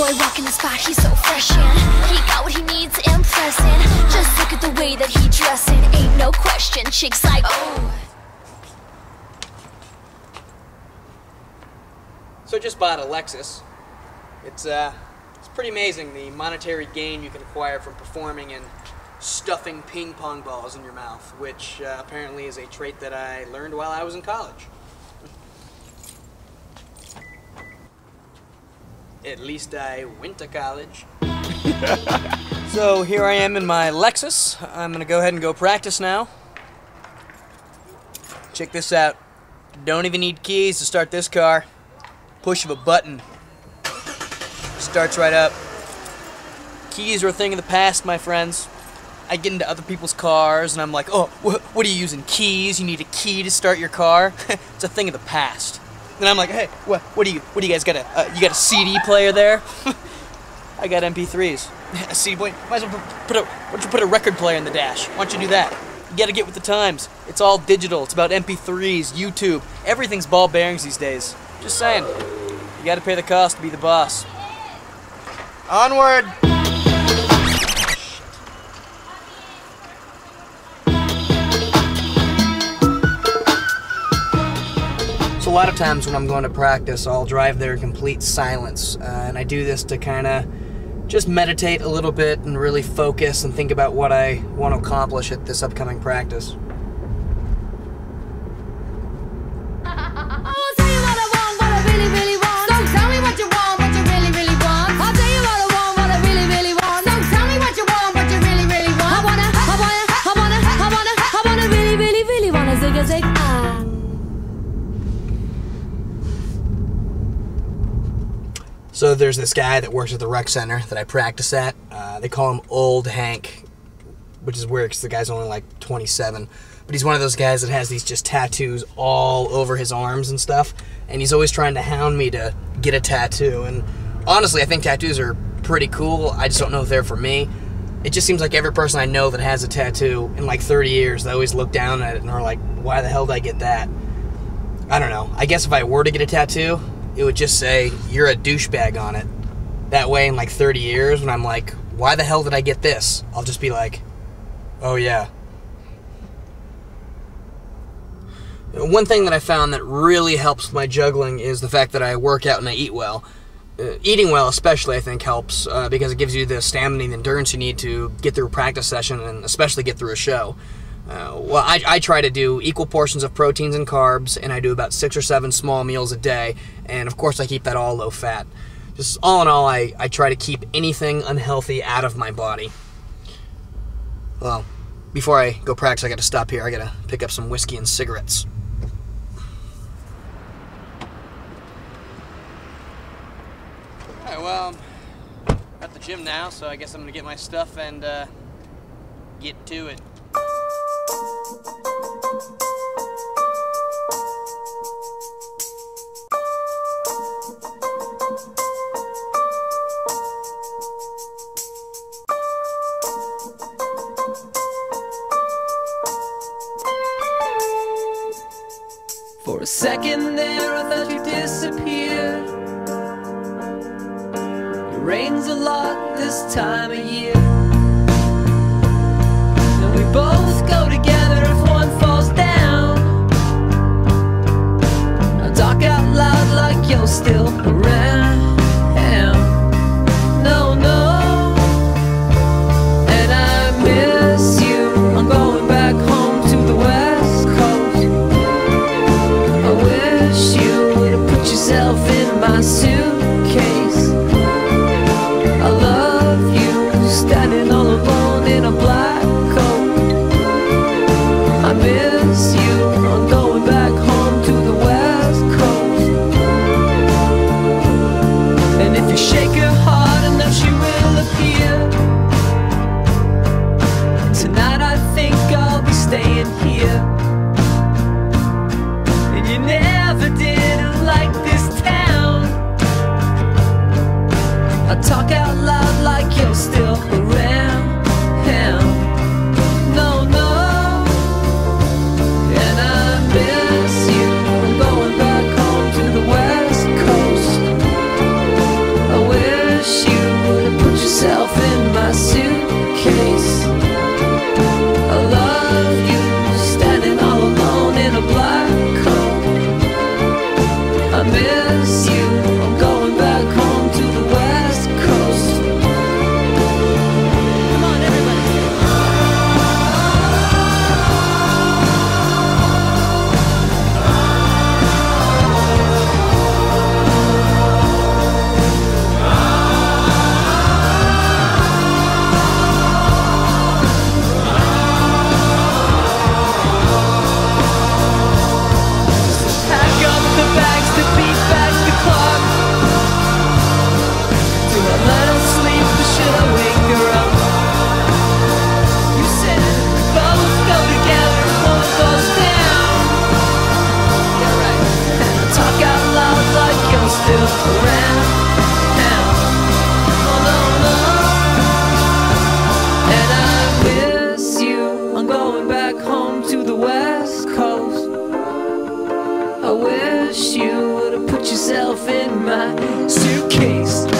boy rocking the spot, he's so fresh and he got what he needs, impressing. Just look at the way that he dressing, ain't no question. Chicks like, oh. So I just bought a Lexus. It's pretty amazing the monetary gain you can acquire from performing and stuffing ping pong balls in your mouth, which apparently is a trait that I learned while I was in college. At least I went to college. So here I am in my Lexus. I'm gonna go ahead and go practice now. Check this out. Don't even need keys to start this car. Push of a button. Starts right up. Keys are a thing of the past, my friends. I get into other people's cars and I'm like, oh, what are you using? Keys? You need a key to start your car? It's a thing of the past. Then I'm like, hey, what do you guys got you got a CD player there? I got MP3s. A CD player? Might as well why don't you put a record player in the dash? Why don't you do that? You gotta get with the times. It's all digital. It's about MP3s, YouTube. Everything's ball bearings these days. Just saying. You gotta pay the cost to be the boss. Onward! So a lot of times when I'm going to practice, I'll drive there in complete silence, and I do this to kind of just meditate a little bit and really focus and think about what I want to accomplish at this upcoming practice. So there's this guy that works at the rec center that I practice at. They call him Old Hank, which is weird because the guy's only like 27. But he's one of those guys that has these just tattoos all over his arms and stuff. And he's always trying to hound me to get a tattoo. And honestly, I think tattoos are pretty cool. I just don't know if they're for me. It just seems like every person I know that has a tattoo in like 30 years, they always look down at it and are like, why the hell did I get that? I don't know. I guess if I were to get a tattoo, it would just say, you're a douchebag on it. That way in like 30 years, when I'm like, why the hell did I get this? I'll just be like, oh yeah. One thing that I found that really helps my juggling is the fact that I work out and I eat well. Eating well especially, I think, helps because it gives you the stamina and endurance you need to get through a practice session and especially get through a show. Well, I try to do equal portions of proteins and carbs, and I do about 6 or 7 small meals a day, and of course I keep that all low fat. Just all in all, I try to keep anything unhealthy out of my body. Well, before I go practice, I gotta stop here. I gotta pick up some whiskey and cigarettes. Alright, well, I'm at the gym now, so I guess I'm gonna get my stuff and get to it. For a second there I thought you disappeared. It rains a lot this time of year, and we both go together if one falls down. I talk out loud like you're still around. No, no. And I miss you. I'm going back home to the West Coast. I wish you would have put yourself in my suitcase. I love you, standing all alone in a black coat. I miss you, I'm going back home to the West Coast. And if you shake her hard enough, she will appear. Tonight I think I'll be staying here. And you never did like this town. still around. Oh no, no. And I miss you. I'm going back home to the West Coast. I wish you would have put yourself in my suitcase.